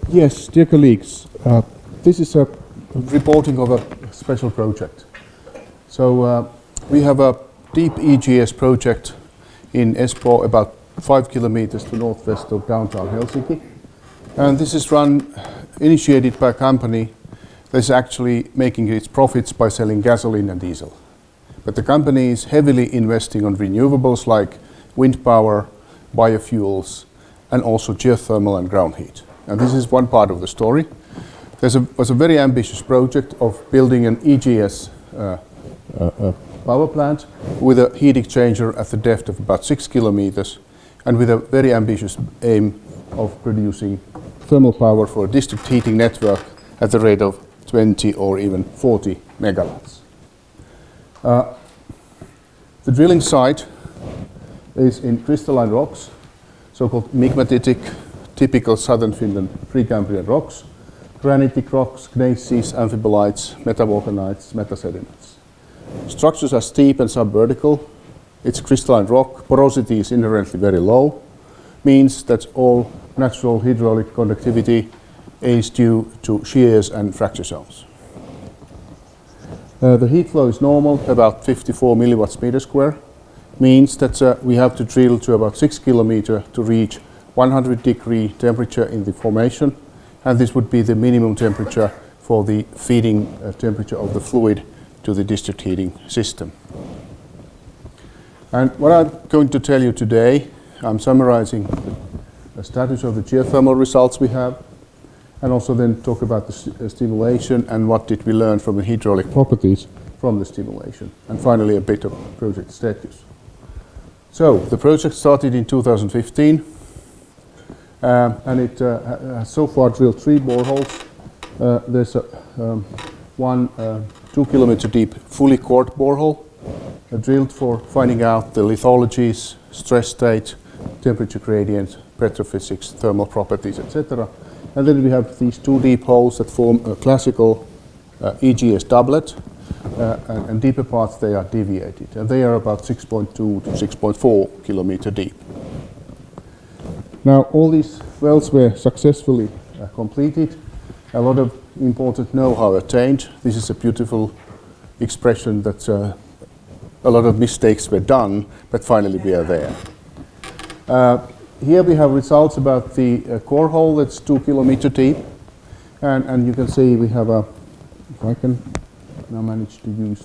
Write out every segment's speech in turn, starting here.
Yes, dear colleagues, this is a reporting of a special project. So we have a deep EGS project in Espoo, about 5 kilometers to northwest of downtown Helsinki. And this is initiated by a company that's actually making its profits by selling gasoline and diesel. But the company is heavily investing on renewables like wind power, biofuels, and also geothermal and ground heat. And this is one part of the story. There was a very ambitious project of building an EGS power plant with a heat exchanger at the depth of about 6 kilometers and with a very ambitious aim of producing thermal power for a district heating network at the rate of 20 or even 40 megawatts. The drilling site is in crystalline rocks, so-called migmatitic, typical southern Finland Precambrian rocks, granitic rocks, gneisses, amphibolites, metavolcanites, metasediments. Structures are steep and subvertical. It's crystalline rock. Porosity is inherently very low, means that all natural hydraulic conductivity is due to shears and fracture zones. The heat flow is normal, about 54 milliwatts meter square, means that we have to drill to about 6 kilometers to reach 100-degree temperature in the formation, and this would be the minimum temperature for the feeding temperature of the fluid to the district heating system. And what I'm going to tell you today, I'm summarizing the status of the geothermal results we have, and also then talk about the stimulation and what did we learn from the hydraulic properties from the stimulation, and finally a bit of project status. So the project started in 2015, and it has so far drilled 3 boreholes. There's one 2 kilometer deep fully cored borehole drilled for finding out the lithologies, stress state, temperature gradient, petrophysics, thermal properties, etc. And then we have these 2 deep holes that form a classical EGS doublet, and deeper parts they are deviated, and they are about 6.2 to 6.4 kilometer deep. Now all these wells were successfully completed. A lot of important know-how attained. This is a beautiful expression that a lot of mistakes were done, but finally we are there. Here we have results about the core hole that's 2 kilometer deep, and you can see we have a, if I can now manage to use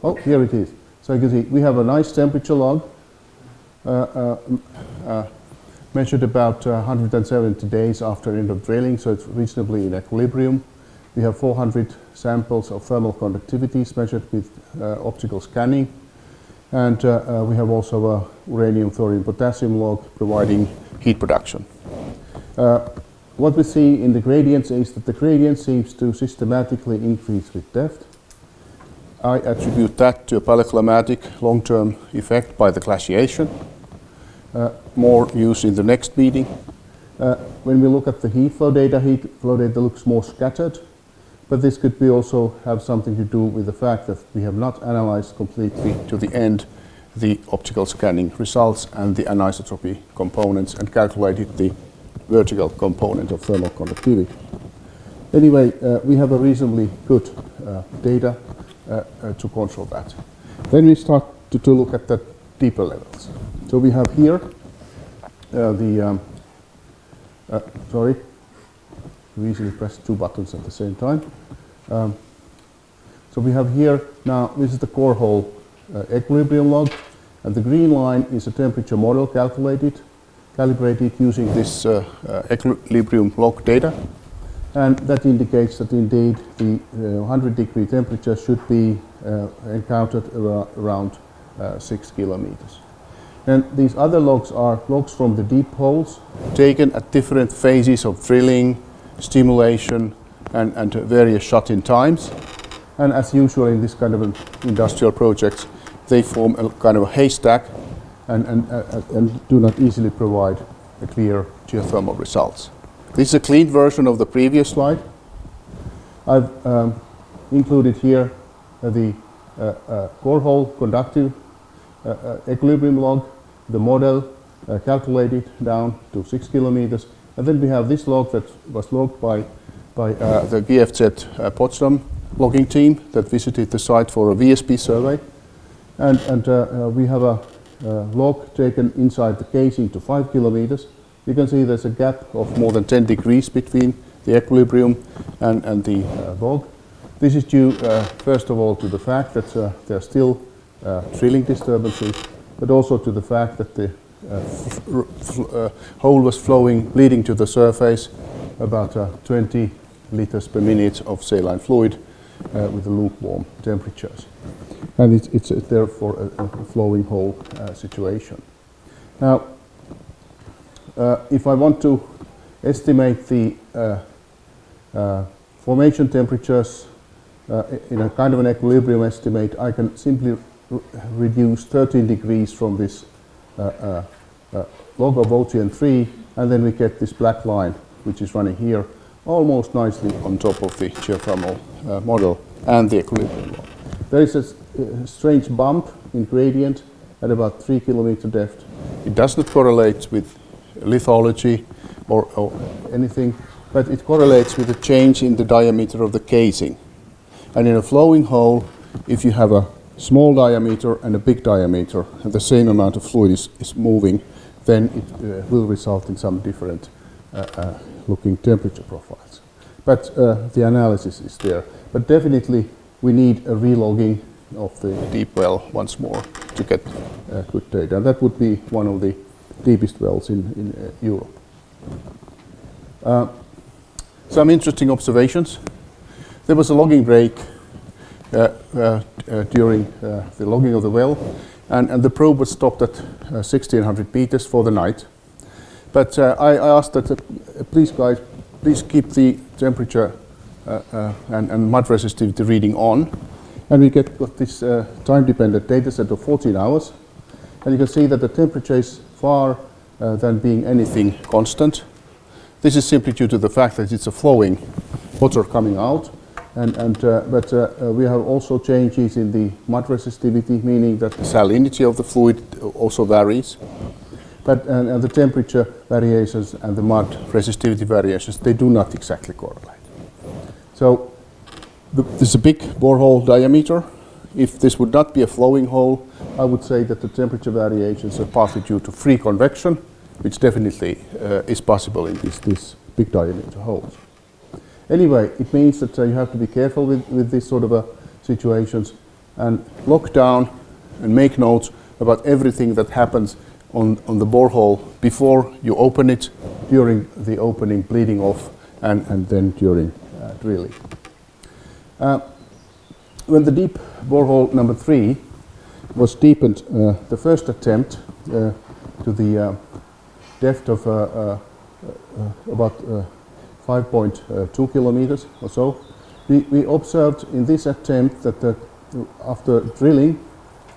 oh, here it is. So you can see we have a nice temperature log, measured about 170 days after end of drilling, so it's reasonably in equilibrium. We have 400 samples of thermal conductivities measured with optical scanning. And we have also a uranium, thorium, potassium log providing heat production. What we see in the gradients is that the gradient seems to systematically increase with depth. I attribute that to a paleoclimatic long-term effect by the glaciation. More news in the next meeting. When we look at the heat flow data looks more scattered, but this could be also have something to do with the fact that we have not analyzed completely to the end the optical scanning results and the anisotropy components and calculated the vertical component of thermal conductivity. Anyway, we have a reasonably good data to control that. Then we start to look at the deeper levels. So we have here we easily press 2 buttons at the same time. So we have here now, this is the core hole equilibrium log, and the green line is a temperature model calibrated using this equilibrium log data, and that indicates that indeed the 100-degree temperature should be encountered around 6 kilometers. And these other logs are logs from the deep holes taken at different phases of drilling, stimulation, and various shut-in times. And as usual in this kind of industrial projects, they form a kind of a haystack and do not easily provide a clear geothermal results. This is a clean version of the previous slide. I've included here the core hole conductive equilibrium log, the model, calculated down to 6 kilometers. And then we have this log that was logged by the GFZ Potsdam logging team that visited the site for a VSP survey. And we have a log taken inside the casing to 5 kilometers. You can see there's a gap of more than 10 degrees between the equilibrium and the log. This is due, first of all, to the fact that there are still drilling disturbances, but also to the fact that the hole was flowing, leading to the surface, about 20 liters per minute of saline fluid with the lukewarm temperatures. And it's therefore a flowing hole situation. Now, if I want to estimate the formation temperatures in a kind of an equilibrium estimate, I can simply reduce 13 degrees from this log of OTN3, and then we get this black line, which is running here, almost nicely on top of the geothermal model and the equilibrium log. There is a strange bump in gradient at about 3 kilometer depth. It does not correlate with lithology or anything, but it correlates with a change in the diameter of the casing. And in a flowing hole, if you have a small diameter and a big diameter, and the same amount of fluid is moving, then it will result in some different looking temperature profiles. But the analysis is there. But definitely we need a relogging of the deep well once more to get good data. And that would be one of the deepest wells in Europe. Some interesting observations. There was a logging break during the logging of the well, and the probe was stopped at 1600 meters for the night. But I asked that, please guys, please keep the temperature and mud resistivity reading on. And we got this time-dependent data set of 14 hours. And you can see that the temperature is far than being anything constant. This is simply due to the fact that it's a flowing water coming out. But we have also changes in the mud resistivity, meaning that the salinity of the fluid also varies. But and the temperature variations and the mud resistivity variations, they do not exactly correlate. So this is a big borehole diameter. If this would not be a flowing hole, I would say that the temperature variations are partly due to free convection, which definitely is possible in these big diameter holes. Anyway, it means that you have to be careful with these sort of situations and lock down and make notes about everything that happens on the borehole before you open it, during the opening, bleeding off, and then during drilling. When the deep borehole number 3 was deepened, the first attempt to the depth of about 5.2 kilometers or so, we observed in this attempt that after drilling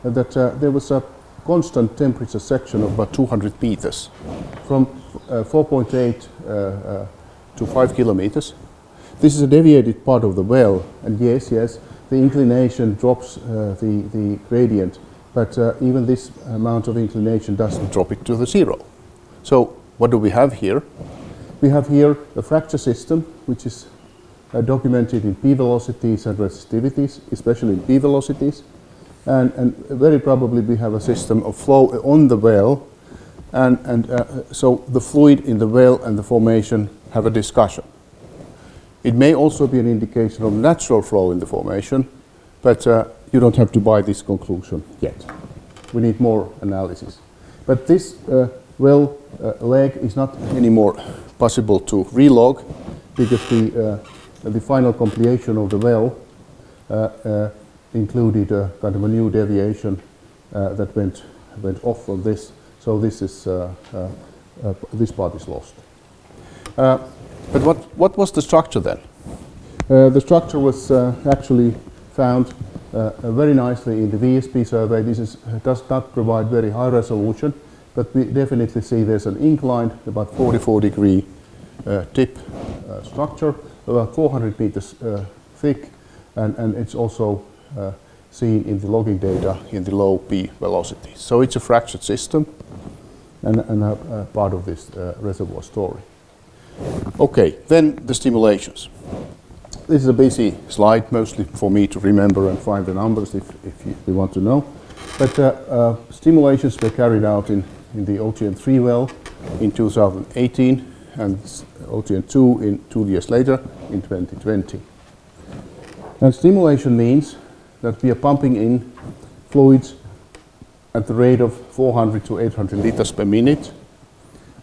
that there was a constant temperature section of about 200 meters from 4.8 to 5 kilometers. This is a deviated part of the well, and yes, the inclination drops the gradient, but even this amount of inclination doesn't drop it to the zero. So what do we have here? We have here a fracture system, which is documented in P velocities and resistivities, especially in P velocities. And very probably we have a system of flow on the well, and so the fluid in the well and the formation have a discussion. It may also be an indication of natural flow in the formation, but you don't have to buy this conclusion yet. We need more analysis. But this well leg is not anymore possible to relog, because the final completion of the well included a kind of a new deviation that went off from this. So this is this part is lost. But what was the structure then? The structure was actually found very nicely in the VSP survey. This does not provide very high resolution, but we definitely see there's an inclined, about 44 degree tip structure, about 400 meters thick, and it's also seen in the logging data in the low P velocity. So it's a fractured system, and part of this reservoir story. Okay, then the stimulations. This is a busy slide, mostly for me to remember and find the numbers if you want to know. But stimulations were carried out in the OTN3 well in 2018 and OTN2 in 2 years later in 2020. And stimulation means that we are pumping in fluids at the rate of 400 to 800 liters per minute,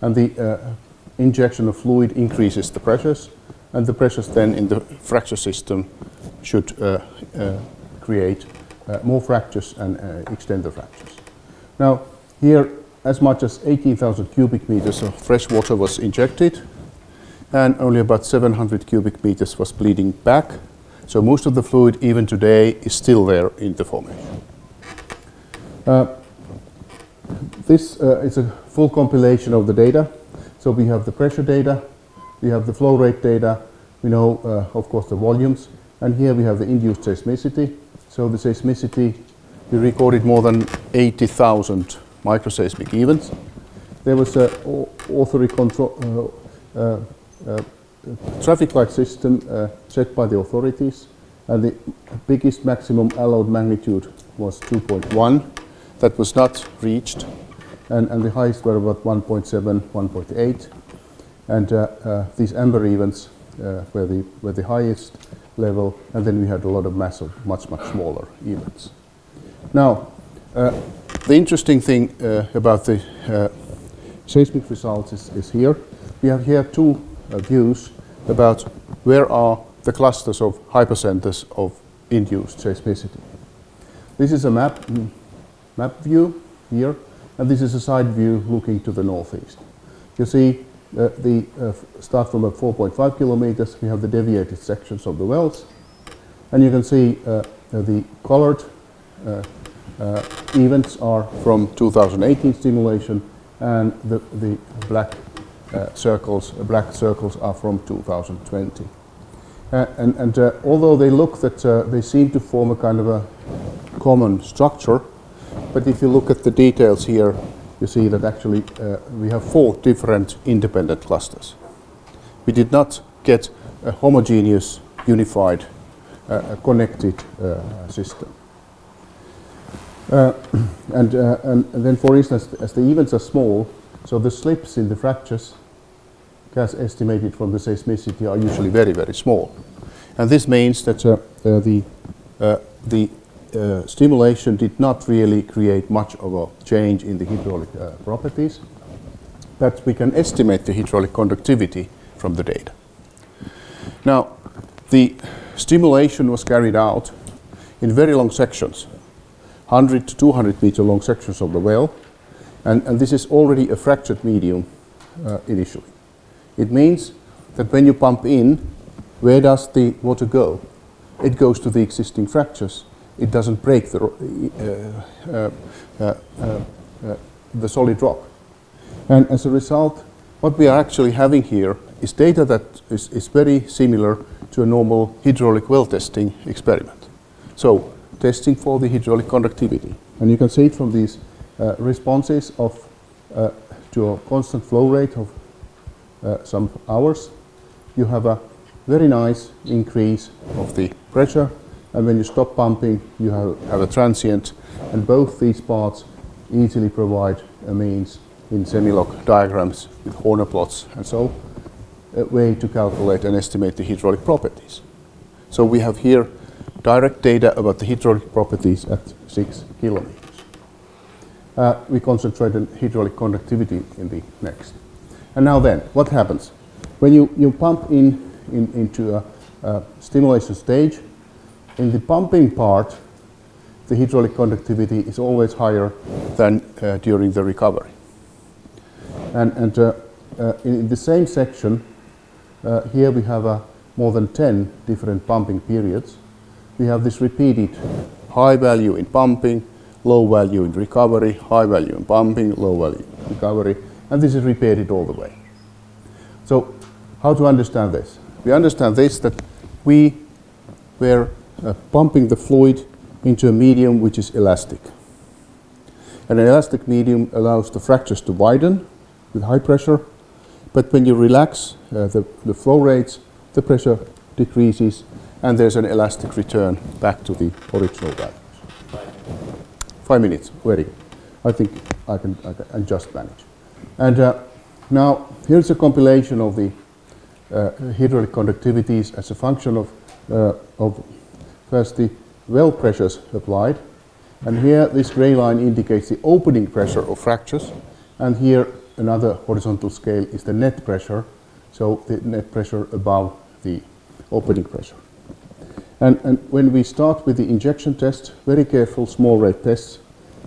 and the injection of fluid increases the pressures, and the pressures then in the fracture system should create more fractures and extend the fractures. Now here as much as 18,000 cubic meters of fresh water was injected, and only about 700 cubic meters was bleeding back. So most of the fluid even today is still there in the formation. This is a full compilation of the data. So we have the pressure data, we have the flow rate data, we know of course the volumes, and here we have the induced seismicity. So the seismicity, we recorded more than 80,000 microseismic events. There was a authority control traffic light system set by the authorities, and the biggest maximum allowed magnitude was 2.1. That was not reached, and the highest were about 1.7, 1.8, and these amber events were the highest level, and then we had a lot of massive, much smaller events. Now, the interesting thing about the seismic results is here. We have here two views about where are the clusters of hypercenters of induced seismicity. This is a map view here, and this is a side view looking to the northeast. You see start from at 4.5 kilometers, we have the deviated sections of the wells, and you can see the colored events are from 2018 stimulation, and the black circles are from 2020. And although they look that they seem to form a kind of a common structure, but if you look at the details here, you see that actually we have 4 different independent clusters. We did not get a homogeneous, unified, connected system. And then, for instance, as the events are small, so the slips in the fractures, as estimated from the seismicity, are usually very small. And this means that the stimulation did not really create much of a change in the hydraulic properties, but we can estimate the hydraulic conductivity from the data. Now, the stimulation was carried out in very long sections, 100 to 200 meter long sections of the well, and this is already a fractured medium initially. It means that when you pump in, where does the water go? It goes to the existing fractures. It doesn't break the solid rock. And as a result, what we are actually having here is data that is very similar to a normal hydraulic well testing experiment. So, testing for the hydraulic conductivity. And you can see it from these responses of to a constant flow rate of some hours. You have a very nice increase of the pressure, and when you stop pumping, you have a transient, and both these parts easily provide a means in semi-log diagrams with Horner plots and so a way to calculate and estimate the hydraulic properties. So we have here direct data about the hydraulic properties at 6 kilometers. We concentrate on hydraulic conductivity in the next. And now then, what happens? When you pump into a stimulation stage, in the pumping part, the hydraulic conductivity is always higher than during the recovery. And in the same section, here we have more than 10 different pumping periods. We have this repeated high value in pumping, low value in recovery, high value in pumping, low value in recovery, and this is repeated all the way. So how to understand this? We understand this, that we were pumping the fluid into a medium which is elastic. And an elastic medium allows the fractures to widen with high pressure, but when you relax the flow rates, the pressure decreases, and there's an elastic return back to the original values. 5 minutes, very good. I think I can just manage. And now here's a compilation of the hydraulic conductivities as a function of first the well pressures applied. And here this gray line indicates the opening pressure of fractures. And here another horizontal scale is the net pressure, so the net pressure above the opening pressure. And when we start with the injection test, very careful small rate tests,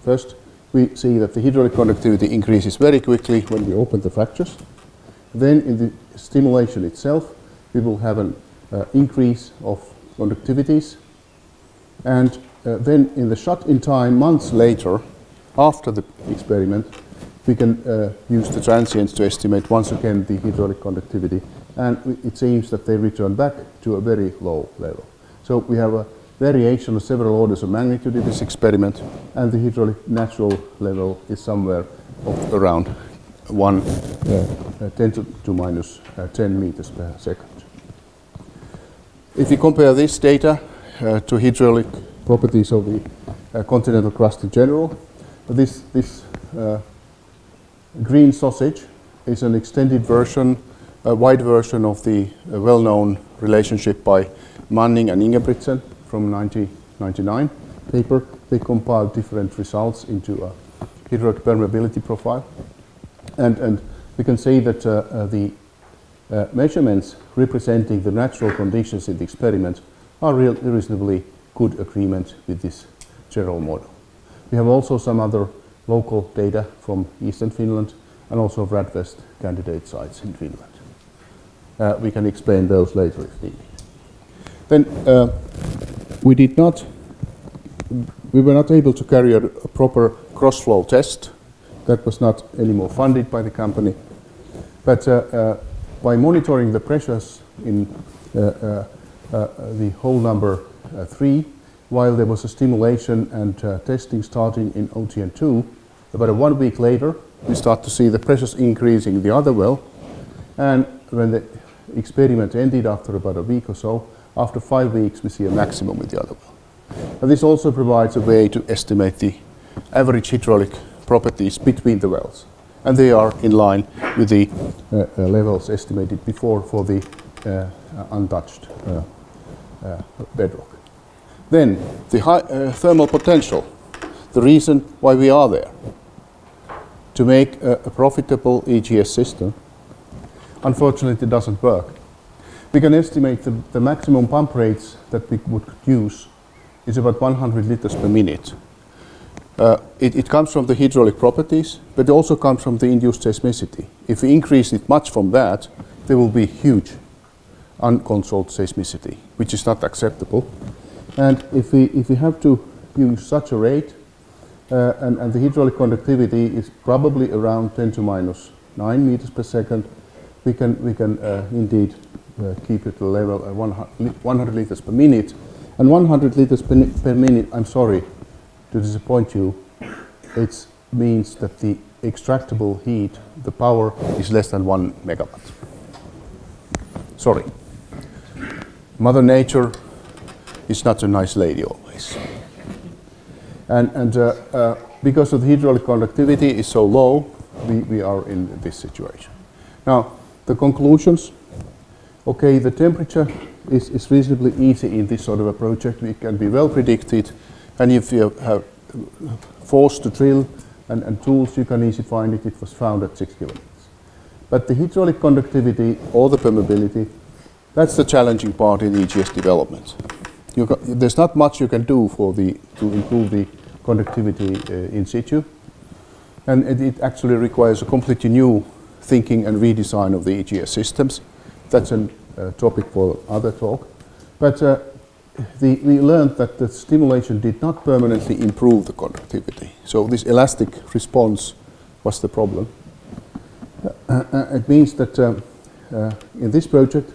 first we see that the hydraulic conductivity increases very quickly when we open the fractures. Then in the stimulation itself, we will have an increase of conductivities. And then in the shut-in time, months later, after the experiment, we can use the transients to estimate once again the hydraulic conductivity. And it seems that they return back to a very low level. So we have a variation of several orders of magnitude in this experiment, and the hydraulic natural level is somewhere of around 10 to minus 10 meters per second. If you compare this data to hydraulic properties of the continental crust in general, this green sausage is an extended version, a wide version of the well-known relationship by Manning and Ingebrigtsen from 1999 paper. They compiled different results into a hydraulic permeability profile. And we can say that the measurements representing the natural conditions in the experiment are reasonably good agreement with this general model. We have also some other local data from eastern Finland and also Radwest candidate sites in Finland. We can explain those later if needed. Then we were not able to carry a proper cross-flow test. That was not anymore funded by the company. But by monitoring the pressures in the hole number 3, while there was a stimulation and testing starting in OTN2, about 1 week later, we start to see the pressures increasing in the other well. And when the experiment ended after about a week or so, after 5 weeks, we see a maximum with the other well. And this also provides a way to estimate the average hydraulic properties between the wells. And they are in line with the levels estimated before for the untouched bedrock. Then the high thermal potential, the reason why we are there, to make a profitable EGS system, unfortunately it doesn't work. We can estimate the maximum pump rates that we would use is about 100 liters per minute. It comes from the hydraulic properties, but it also comes from the induced seismicity. If we increase it much from that, there will be huge uncontrolled seismicity, which is not acceptable. And if we have to use such a rate, and the hydraulic conductivity is probably around 10 to minus 9 meters per second, we can indeed keep it at a level of 100 liters per minute. And 100 liters per minute, I'm sorry to disappoint you, it means that the extractable heat, the power, is less than 1 megawatt. Sorry. Mother Nature is not a nice lady always. And because of the hydraulic conductivity is so low, we are in this situation. Now, the conclusions. Okay, the temperature is reasonably easy in this sort of a project. We can be well predicted, and if you have force to drill and tools, you can easily find it. It was found at 6 kilometers. But the hydraulic conductivity or the permeability, that's the challenging part in EGS development. There's not much you can do to improve the conductivity in situ, and it actually requires a completely new thinking and redesign of the EGS systems. That's a topic for other talk. But we learned that the stimulation did not permanently improve the conductivity. So this elastic response was the problem. It means that in this project,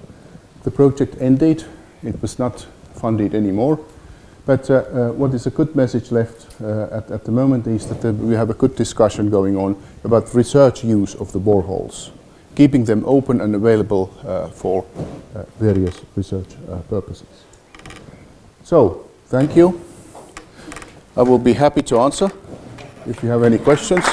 the project ended. It was not funded anymore. But what is a good message left at the moment is that we have a good discussion going on about research use of the boreholes, keeping them open and available for various research purposes. So, thank you. I will be happy to answer if you have any questions.